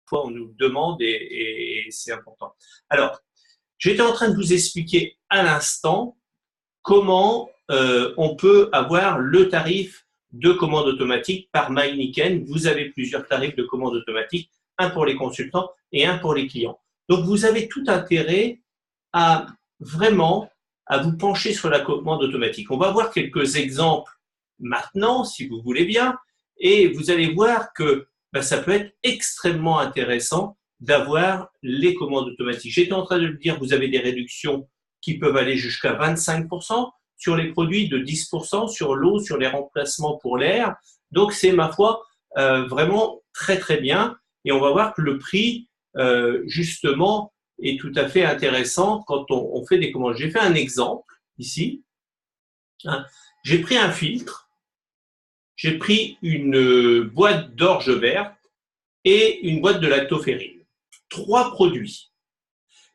parfois on nous le demande et c'est important. Alors, j'étais en train de vous expliquer à l'instant comment on peut avoir le tarif de commande automatique par MyNiken. Vous avez plusieurs tarifs de commande automatique, un pour les consultants et un pour les clients. Donc, vous avez tout intérêt à vraiment à vous pencher sur la commande automatique. On va voir quelques exemples maintenant, si vous voulez bien, et vous allez voir que ça peut être extrêmement intéressant d'avoir les commandes automatiques. J'étais en train de le dire, vous avez des réductions qui peuvent aller jusqu'à 25% sur les produits, de 10% sur l'eau, sur les remplacements pour l'air. Donc, c'est, ma foi, vraiment très, très bien. Et on va voir que le prix, justement, est tout à fait intéressant quand on fait des commandes. J'ai fait un exemple ici. J'ai pris un filtre, j'ai pris une boîte d'orge verte et une boîte de lactoferrine. 3 produits.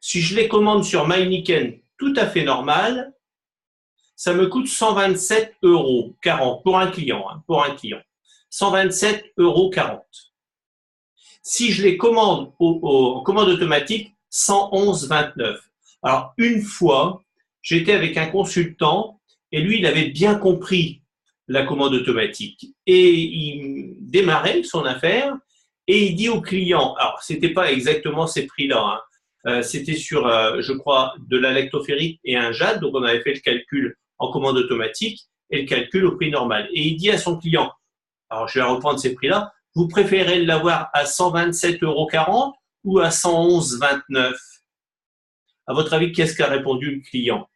Si je les commande sur MyNiken tout à fait normal, ça me coûte 127,40 € pour un client. Pour un client. 127,40 €. Si je les commande en commande automatique, 111,29 €. Alors, une fois, j'étais avec un consultant et lui, il avait bien compris la commande automatique. Et il démarrait son affaire et il dit au client, alors, c'était pas exactement ces prix-là, c'était sur, je crois, de la lactoferrite et un jade, donc on avait fait le calcul en commande automatique et le calcul au prix normal. Et il dit à son client, alors je vais reprendre ces prix-là, vous préférez l'avoir à 127,40 € ou à 111,29 €? À votre avis, qu'est-ce qu'a répondu le client?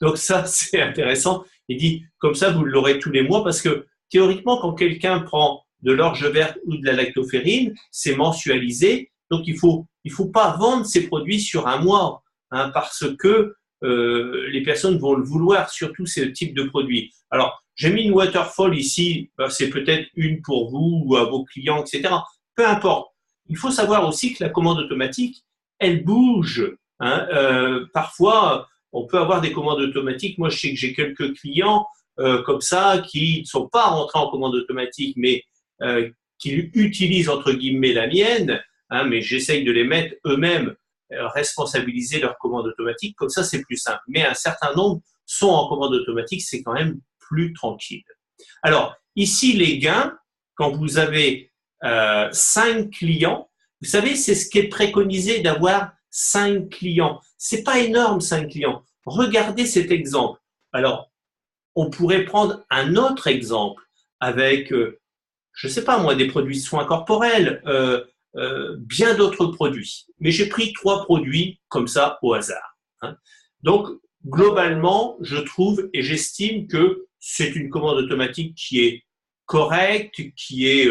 Donc ça, c'est intéressant. Il dit, comme ça, vous l'aurez tous les mois, parce que théoriquement, quand quelqu'un prend de l'orge verte ou de la lactoferrine, c'est mensualisé. Donc, il faut pas vendre ces produits sur un mois, parce que les personnes vont le vouloir, surtout ce type de produits. Alors, j'ai mis une waterfall ici, c'est peut-être une pour vous ou à vos clients, etc. Peu importe. Il faut savoir aussi que la commande automatique, elle bouge. Parfois, on peut avoir des commandes automatiques. Moi, je sais que j'ai quelques clients comme ça qui ne sont pas rentrés en commande automatique, mais qui utilisent entre guillemets la mienne, mais j'essaye de les mettre eux-mêmes, responsabiliser leur commande automatique. Comme ça, c'est plus simple. Mais un certain nombre sont en commande automatique, c'est quand même plus tranquille. Alors, ici, les gains, quand vous avez 5 clients, vous savez, c'est ce qui est préconisé d'avoir 5 clients. C'est pas énorme, 5 clients. Regardez cet exemple. Alors, on pourrait prendre un autre exemple avec, je sais pas moi, des produits de soins corporels, bien d'autres produits. Mais j'ai pris 3 produits comme ça au hasard. Donc, globalement, je trouve et j'estime que c'est une commande automatique qui est correcte, qui est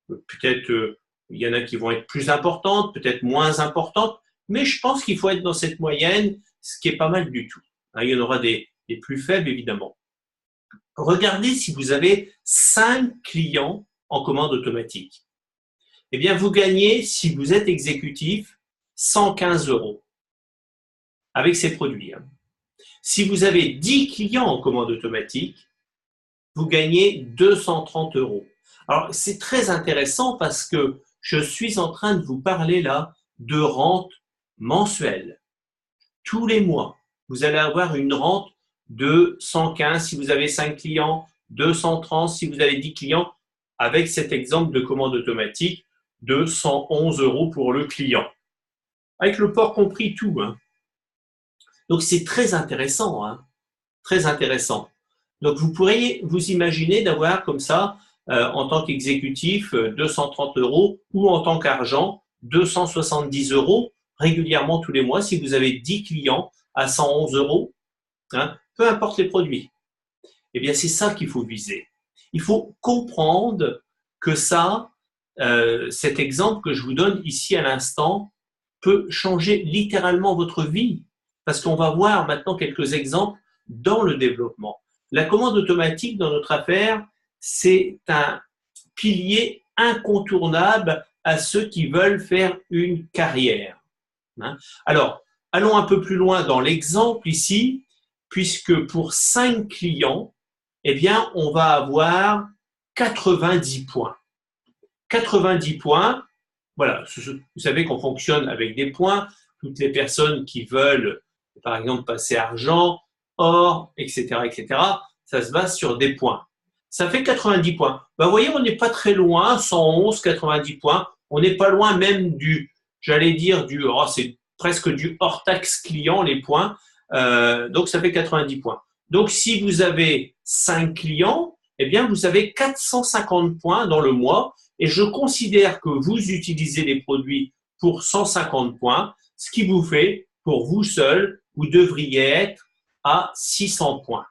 peut-être, il y en a qui vont être plus importantes, peut-être moins importantes, mais je pense qu'il faut être dans cette moyenne, ce qui est pas mal du tout. Il y en aura des plus faibles, évidemment. Regardez si vous avez 5 clients en commande automatique. Eh bien, vous gagnez, si vous êtes exécutif, 115 € avec ces produits. Si vous avez 10 clients en commande automatique, vous gagnez 230 €. Alors, c'est très intéressant parce que je suis en train de vous parler là de rente mensuelle. Tous les mois, vous allez avoir une rente de 115 si vous avez 5 clients, 230 si vous avez 10 clients, avec cet exemple de commande automatique de 111 € pour le client. Avec le port compris, tout. Donc, c'est très intéressant. Très intéressant. Donc, vous pourriez vous imaginer d'avoir comme ça, en tant qu'exécutif, 230 € ou en tant qu'argent, 270 € régulièrement tous les mois si vous avez 10 clients à 111 €, peu importe les produits. Eh bien, c'est ça qu'il faut viser. Il faut comprendre que ça, cet exemple que je vous donne ici à l'instant, peut changer littéralement votre vie. Parce qu'on va voir maintenant quelques exemples dans le développement. La commande automatique dans notre affaire, c'est un pilier incontournable à ceux qui veulent faire une carrière. Alors, allons un peu plus loin dans l'exemple ici, puisque pour 5 clients, eh bien, on va avoir 90 points. 90 points, voilà, vous savez qu'on fonctionne avec des points. Toutes les personnes qui veulent, par exemple, passer argent, or, etc., ça se base sur des points. Ça fait 90 points. Ben, vous voyez, on n'est pas très loin, 111, 90 points. On n'est pas loin même j'allais dire, c'est presque du hors-taxe client, les points. Donc, ça fait 90 points. Donc, si vous avez 5 clients, eh bien, vous avez 450 points dans le mois. Et je considère que vous utilisez les produits pour 150 points, ce qui vous fait, pour vous seul, vous devriez être à 600 points.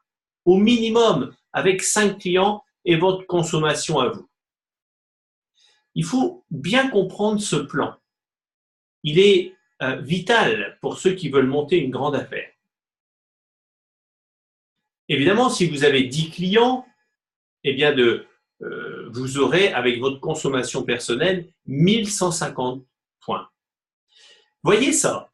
Au minimum, avec 5 clients et votre consommation à vous. Il faut bien comprendre ce plan. Il est vital pour ceux qui veulent monter une grande affaire. Évidemment, si vous avez 10 clients, eh bien vous aurez, avec votre consommation personnelle, 1150 points. Voyez ça.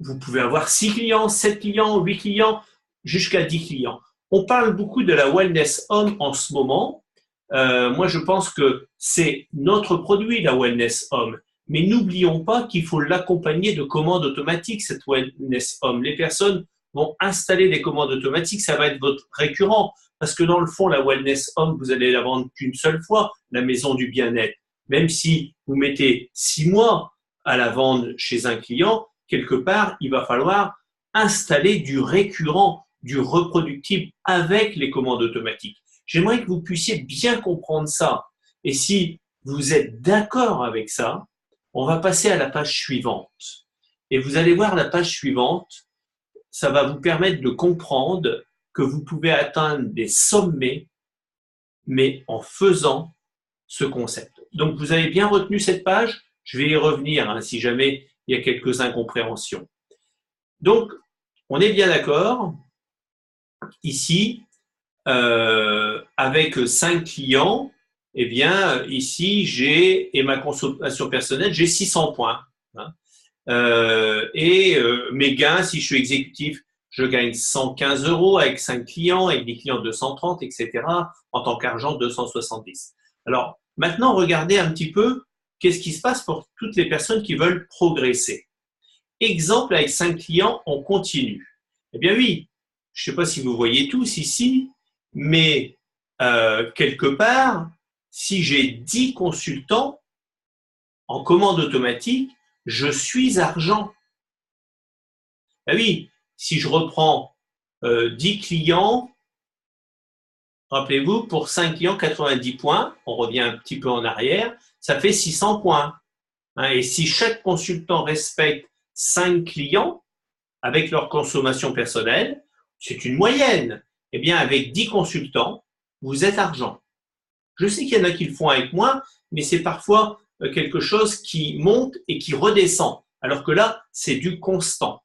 Vous pouvez avoir 6 clients, 7 clients, 8 clients, jusqu'à 10 clients. On parle beaucoup de la Wellness Home en ce moment. Moi, je pense que c'est notre produit, la Wellness Home. Mais n'oublions pas qu'il faut l'accompagner de commandes automatiques, cette Wellness Home. Les personnes vont installer des commandes automatiques, ça va être votre récurrent. Parce que dans le fond, la Wellness Home, vous allez la vendre qu'une seule fois, la maison du bien-être. Même si vous mettez 6 mois à la vendre chez un client, quelque part, il va falloir installer du récurrent, du reproductible avec les commandes automatiques. J'aimerais que vous puissiez bien comprendre ça. Et si vous êtes d'accord avec ça, on va passer à la page suivante. Et vous allez voir la page suivante, ça va vous permettre de comprendre que vous pouvez atteindre des sommets, mais en faisant ce concept. Donc, vous avez bien retenu cette page. Je vais y revenir si jamais il y a quelques incompréhensions. Donc, on est bien d'accord. Ici, avec 5 clients, eh bien, ici, et ma consommation personnelle, j'ai 600 points. Mes gains, si je suis exécutif, je gagne 115 € avec 5 clients, avec des clients 230, etc. En tant qu'argent, 270. Alors, maintenant, regardez un petit peu qu'est-ce qui se passe pour toutes les personnes qui veulent progresser. Exemple, avec 5 clients, on continue. Eh bien oui, je ne sais pas si vous voyez tous ici, mais quelque part, si j'ai 10 consultants en commande automatique, je suis argent. Ben oui, si je reprends 10 clients, rappelez-vous, pour 5 clients, 90 points, on revient un petit peu en arrière, ça fait 600 points. Et si chaque consultant respecte 5 clients avec leur consommation personnelle, c'est une moyenne. Eh bien, avec 10 consultants, vous êtes argent. Je sais qu'il y en a qui le font avec moins, mais c'est parfois quelque chose qui monte et qui redescend, alors que là, c'est du constant.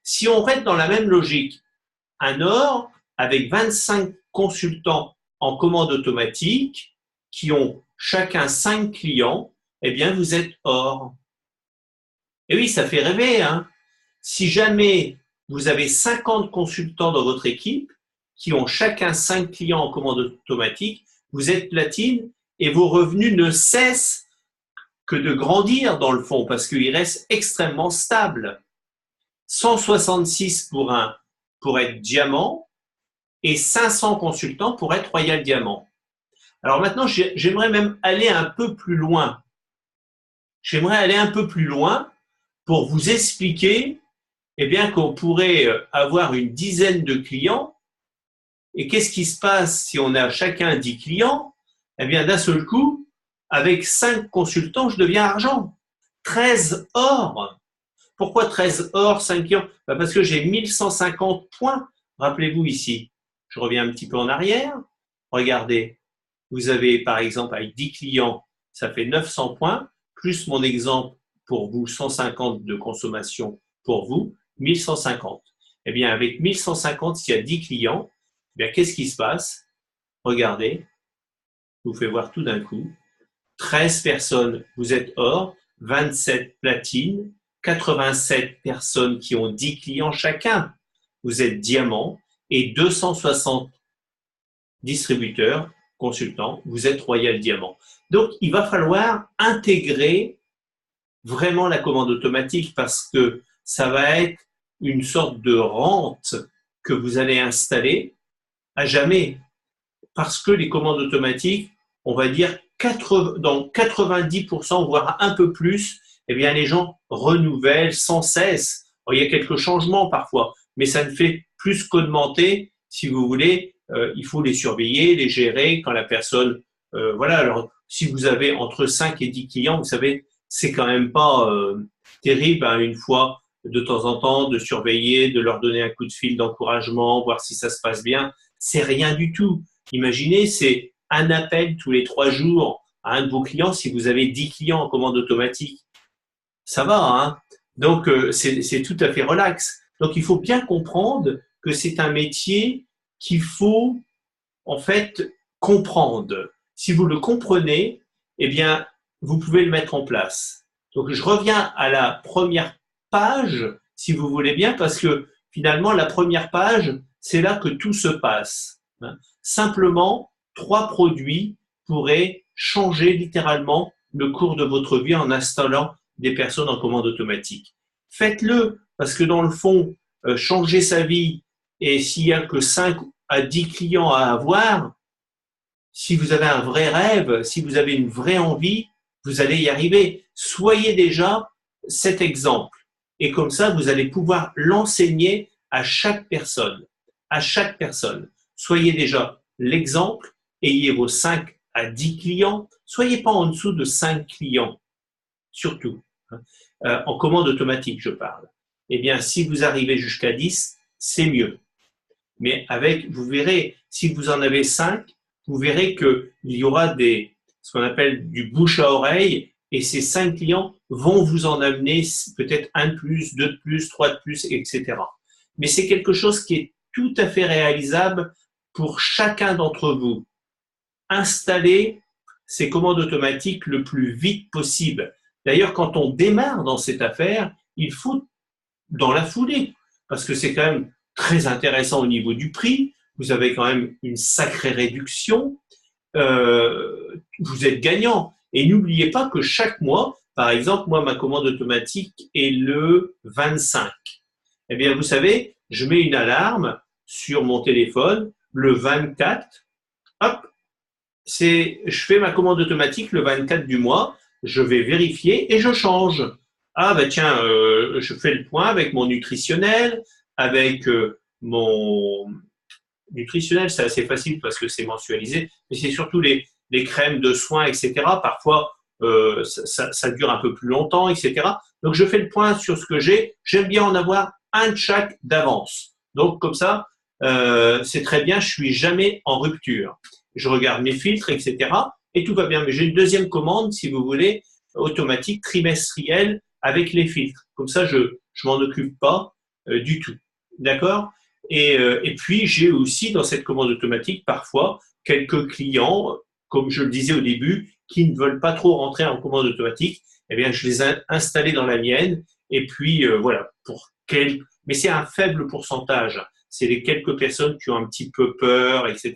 Si on reste dans la même logique, un or avec 25 consultants en commande automatique qui ont chacun 5 clients, eh bien, vous êtes or. Et oui, ça fait rêver, hein. Si jamais vous avez 50 consultants dans votre équipe qui ont chacun 5 clients en commande automatique, vous êtes platine et vos revenus ne cessent que de grandir dans le fond parce qu'ils restent extrêmement stables. 166 pour être diamant et 500 consultants pour être royal diamant. Alors maintenant, j'aimerais même aller un peu plus loin. J'aimerais aller un peu plus loin pour vous expliquer qu'on pourrait avoir une dizaine de clients. Et qu'est-ce qui se passe si on a chacun 10 clients? D'un seul coup, avec 5 consultants, je deviens argent. 13 or. Pourquoi 13 or, 5 clients? Parce que j'ai 1150 points. Rappelez-vous ici, je reviens un petit peu en arrière. Regardez, vous avez par exemple avec 10 clients, ça fait 900 points, plus mon exemple pour vous, 150 de consommation pour vous, 1150. Avec 1150, s'il y a 10 clients, qu'est-ce qui se passe? Regardez, je vous fais voir tout d'un coup. 13 personnes, vous êtes or, 27 platine, 87 personnes qui ont 10 clients chacun, vous êtes diamant, et 260 distributeurs, consultants, vous êtes royal diamant. Donc, il va falloir intégrer vraiment la commande automatique parce que ça va être une sorte de rente que vous allez installer à jamais. Parce que les commandes automatiques, on va dire dans 90%, voire un peu plus, eh bien, les gens renouvellent sans cesse. Alors, il y a quelques changements parfois, mais ça ne fait plus qu'augmenter. Si vous voulez, il faut les surveiller, les gérer quand la personne, voilà. Alors, si vous avez entre 5 et 10 clients, vous savez, c'est quand même pas terrible, hein, une fois de temps en temps de surveiller, de leur donner un coup de fil d'encouragement, voir si ça se passe bien. C'est rien du tout. Imaginez, c'est un appel tous les 3 jours à un de vos clients si vous avez 10 clients en commande automatique. Ça va, hein? Donc, c'est tout à fait relax. Donc, il faut bien comprendre que c'est un métier qu'il faut, en fait, comprendre. Si vous le comprenez, eh bien, vous pouvez le mettre en place. Donc, je reviens à la première page, si vous voulez bien, parce que finalement, la première page, c'est là que tout se passe. Simplement, 3 produits pourraient changer littéralement le cours de votre vie en installant des personnes en commande automatique. Faites-le, parce que dans le fond, changer sa vie, et s'il n'y a que 5 à 10 clients à avoir, si vous avez un vrai rêve, si vous avez une vraie envie, vous allez y arriver. Soyez déjà cet exemple. Et comme ça, vous allez pouvoir l'enseigner à chaque personne. À chaque personne. Soyez déjà l'exemple, ayez vos 5 à 10 clients. Soyez pas en dessous de 5 clients, surtout. En commande automatique, je parle. Eh bien, si vous arrivez jusqu'à 10, c'est mieux. Mais avec, vous verrez, si vous en avez 5, vous verrez qu'il y aura ce qu'on appelle du bouche à oreille, et ces 5 clients vont vous en amener peut-être un de plus, 2 de plus, 3 de plus, etc. Mais c'est quelque chose qui est tout à fait réalisable pour chacun d'entre vous. Installez ces commandes automatiques le plus vite possible. D'ailleurs, quand on démarre dans cette affaire, il faut dans la foulée, parce que c'est quand même très intéressant au niveau du prix. Vous avez quand même une sacrée réduction. Vous êtes gagnant. Et n'oubliez pas que chaque mois, par exemple, moi, ma commande automatique est le 25. Eh bien, vous savez, je mets une alarme sur mon téléphone le 24. Hop, je fais ma commande automatique le 24 du mois. Je vais vérifier et je change. Ah, bah tiens, je fais le point avec mon nutritionnel, avec mon nutritionnel, c'est assez facile parce que c'est mensualisé, mais c'est surtout les crèmes de soins, etc. Parfois, ça dure un peu plus longtemps, etc. Donc, je fais le point sur ce que j'ai. J'aime bien en avoir un de chaque d'avance. Donc, comme ça, c'est très bien, je suis jamais en rupture. Je regarde mes filtres, etc. Et tout va bien. Mais j'ai une deuxième commande, si vous voulez, automatique, trimestrielle, avec les filtres. Comme ça, je m'en occupe pas du tout. D'accord? Et puis, j'ai aussi dans cette commande automatique, parfois, quelques clients, comme je le disais au début, qui ne veulent pas trop rentrer en commande automatique. Eh bien, je les ai installés dans la mienne. Et puis, voilà, mais c'est un faible pourcentage. C'est les quelques personnes qui ont un petit peu peur, etc.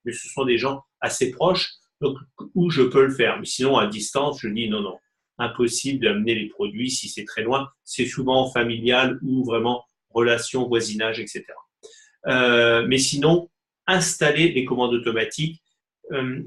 Mais ce sont des gens assez proches, donc où je peux le faire. Mais sinon, à distance, je dis non, non, impossible d'amener les produits si c'est très loin. C'est souvent familial ou vraiment relation, voisinage, etc. Mais sinon, installez les commandes automatiques.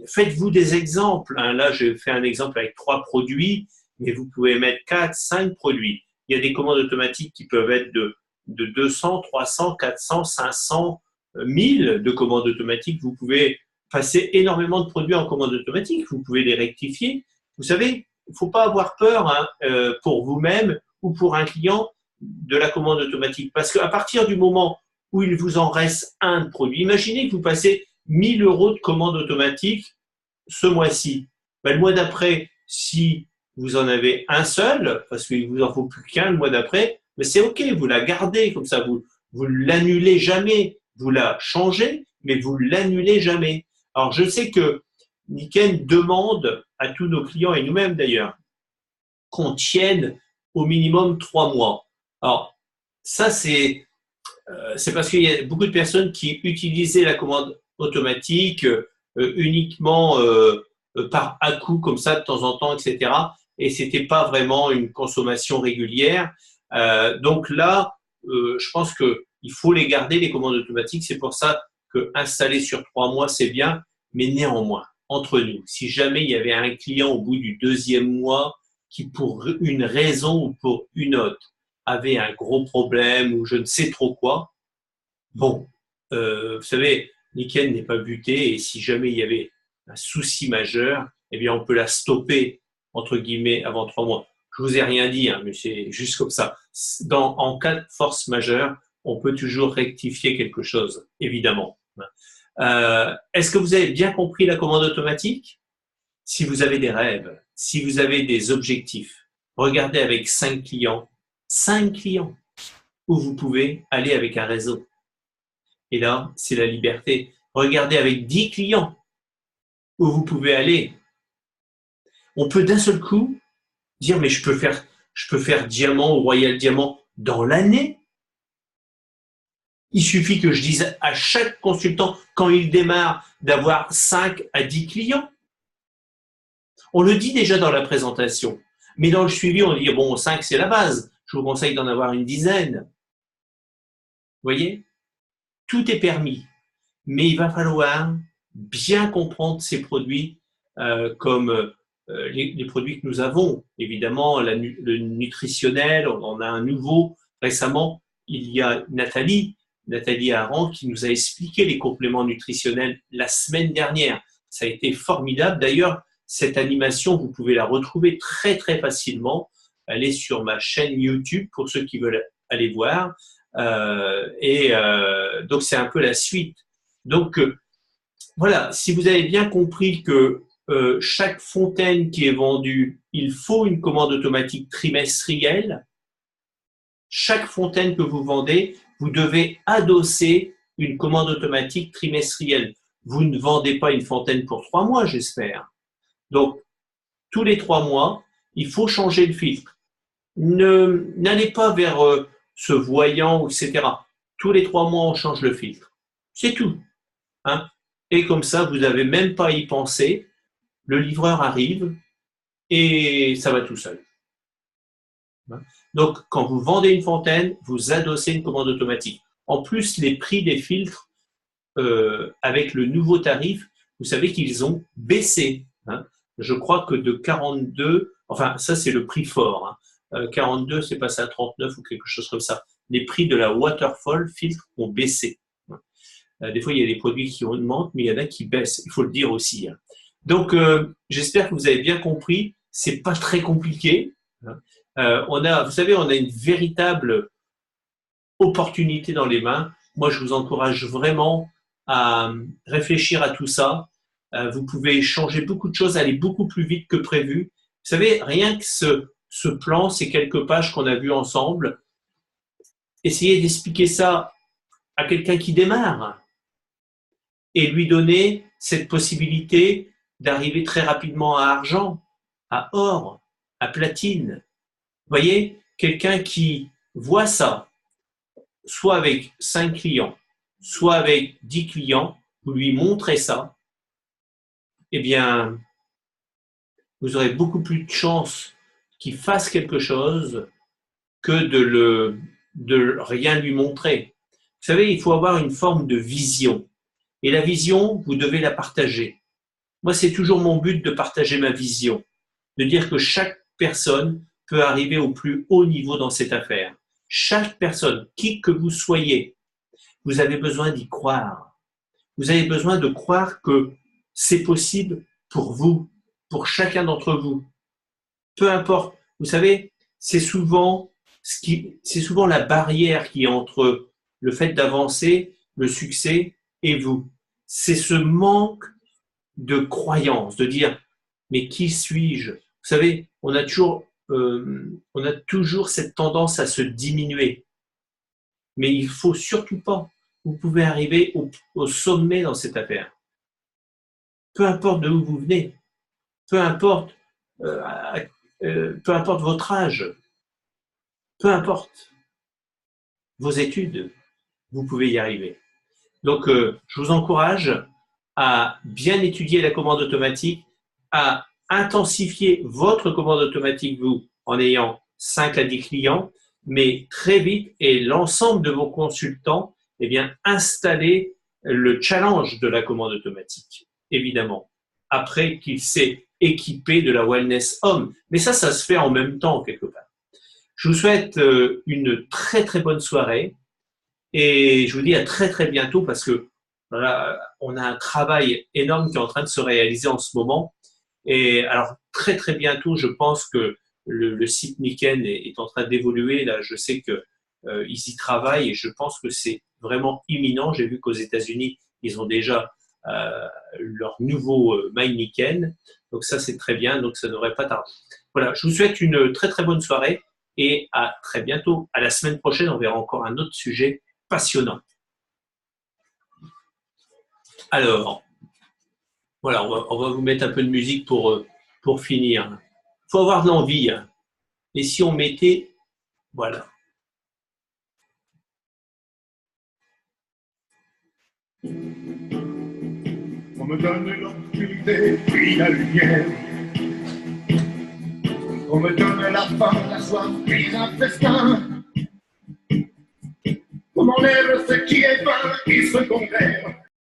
Faites-vous des exemples. Hein. Là, j'ai fait un exemple avec 3 produits, mais vous pouvez mettre 4, 5 produits. Il y a des commandes automatiques qui peuvent être de 200, 300, 400, 500, 1000 de commandes automatiques. Vous pouvez passer énormément de produits en commande automatique. Vous pouvez les rectifier. Vous savez, il ne faut pas avoir peur hein, pour vous-même ou pour un client de la commande automatique. Parce qu'à partir du moment où il vous en reste un de produit, imaginez que vous passez 1000 € de commande automatique ce mois-ci. Ben, le mois d'après, si vous en avez un seul, parce qu'il vous en faut plus qu'un le mois d'après, mais c'est OK, vous la gardez comme ça, vous l'annulez jamais, vous la changez, mais vous l'annulez jamais. Alors, je sais que Niken demande à tous nos clients, et nous-mêmes d'ailleurs, qu'on tienne au minimum 3 mois. Alors, ça, c'est parce qu'il y a beaucoup de personnes qui utilisaient la commande automatique uniquement par à-coup, comme ça, de temps en temps, etc. et c'était pas vraiment une consommation régulière. Donc là, je pense que il faut les garder, les commandes automatiques. C'est pour ça que installer sur 3 mois, c'est bien. Mais néanmoins, entre nous, si jamais il y avait un client au bout du 2e mois qui, pour une raison ou pour une autre, avait un gros problème ou je ne sais trop quoi, bon, vous savez, Niken n'est pas buté et si jamais il y avait un souci majeur, eh bien, on peut la stopper, entre guillemets, avant 3 mois. Je vous ai rien dit, hein, mais c'est juste comme ça. En cas de force majeure, on peut toujours rectifier quelque chose, évidemment. Est-ce que vous avez bien compris la commande automatique? Si vous avez des rêves, si vous avez des objectifs, regardez avec 5 clients, où vous pouvez aller avec un réseau. Et là, c'est la liberté. Regardez avec 10 clients, où vous pouvez aller. On peut d'un seul coup dire, mais je peux faire diamant ou royal diamant dans l'année. Il suffit que je dise à chaque consultant, quand il démarre, d'avoir 5 à 10 clients. On le dit déjà dans la présentation. Mais dans le suivi, on dit, bon, 5, c'est la base. Je vous conseille d'en avoir une dizaine. Vous voyez? Tout est permis. Mais il va falloir bien comprendre ces produits comme les produits que nous avons. Évidemment, le nutritionnel, on en a un nouveau. Récemment, il y a Nathalie Aran, qui nous a expliqué les compléments nutritionnels la semaine dernière. Ça a été formidable. D'ailleurs, cette animation, vous pouvez la retrouver très, très facilement. Elle est sur ma chaîne YouTube pour ceux qui veulent aller voir. Donc, c'est un peu la suite. Donc, voilà, si vous avez bien compris que chaque fontaine qui est vendue, il faut une commande automatique trimestrielle. Chaque fontaine que vous vendez, vous devez adosser une commande automatique trimestrielle. Vous ne vendez pas une fontaine pour 3 mois, j'espère. Donc, tous les 3 mois, il faut changer le filtre. N'allez pas vers ce voyant, etc. Tous les 3 mois, on change le filtre. C'est tout. Hein? Et comme ça, vous n'avez même pas à y penser. Le livreur arrive et ça va tout seul. Donc, quand vous vendez une fontaine, vous adossez une commande automatique. En plus, les prix des filtres, avec le nouveau tarif, vous savez qu'ils ont baissé. Hein. Je crois que de 42, enfin, ça c'est le prix fort. Hein. 42, c'est passé à 39 ou quelque chose comme ça. Les prix de la Waterfall filtre ont baissé. Des fois, il y a des produits qui augmentent, mais il y en a qui baissent. Il faut le dire aussi. Hein. Donc, j'espère que vous avez bien compris. C'est pas très compliqué. Hein. Vous savez, on a une véritable opportunité dans les mains. Moi, je vous encourage vraiment à réfléchir à tout ça. Vous pouvez changer beaucoup de choses, aller beaucoup plus vite que prévu. Vous savez, rien que ce plan, ces quelques pages qu'on a vues ensemble, essayez d'expliquer ça à quelqu'un qui démarre et lui donner cette possibilité d'arriver très rapidement à argent, à or, à platine. Vous voyez, quelqu'un qui voit ça, soit avec 5 clients, soit avec 10 clients, vous lui montrez ça, eh bien, vous aurez beaucoup plus de chances qu'il fasse quelque chose que de rien lui montrer. Vous savez, il faut avoir une forme de vision. Et la vision, vous devez la partager. Moi, c'est toujours mon but de partager ma vision, de dire que chaque personne peut arriver au plus haut niveau dans cette affaire. Chaque personne, qui que vous soyez, vous avez besoin d'y croire. Vous avez besoin de croire que c'est possible pour vous, pour chacun d'entre vous. Peu importe. Vous savez, c'est souvent la barrière qui est entre le fait d'avancer, le succès et vous. C'est ce manque de croyance, de dire mais qui suis-je? Vous savez, on a toujours cette tendance à se diminuer. Mais il ne faut surtout pas. Vous pouvez arriver au sommet dans cette affaire. Peu importe de où vous venez, peu importe, peu importe votre âge, peu importe vos études, vous pouvez y arriver. Donc, je vous encourage à bien étudier la commande automatique, à intensifier votre commande automatique, vous, en ayant 5 à 10 clients, mais très vite, et l'ensemble de vos consultants, eh bien, installer le challenge de la commande automatique, évidemment, après qu'il s'est équipé de la Wellness Home. Mais ça se fait en même temps, quelque part. Je vous souhaite une très, très bonne soirée et je vous dis à très, très bientôt parce que voilà, on a un travail énorme qui est en train de se réaliser en ce moment. Et alors, très, très bientôt, je pense que le site Nikken est en train d'évoluer. Là, je sais que ils y travaillent et je pense que c'est vraiment imminent. J'ai vu qu'aux États-Unis, ils ont déjà leur nouveau My Nikken. Donc ça, c'est très bien. Donc ça ne devrait pas tarder. Voilà, je vous souhaite une très très bonne soirée et à très bientôt. À la semaine prochaine, on verra encore un autre sujet passionnant. Alors, voilà, on va vous mettre un peu de musique pour finir. Il faut avoir de l'envie. Hein. Et si on mettait, voilà. On me donne l'obscurité, puis la lumière. On me donne la faim, la soif, puis un festin. On m'enlève ce qui est vain et secondaire.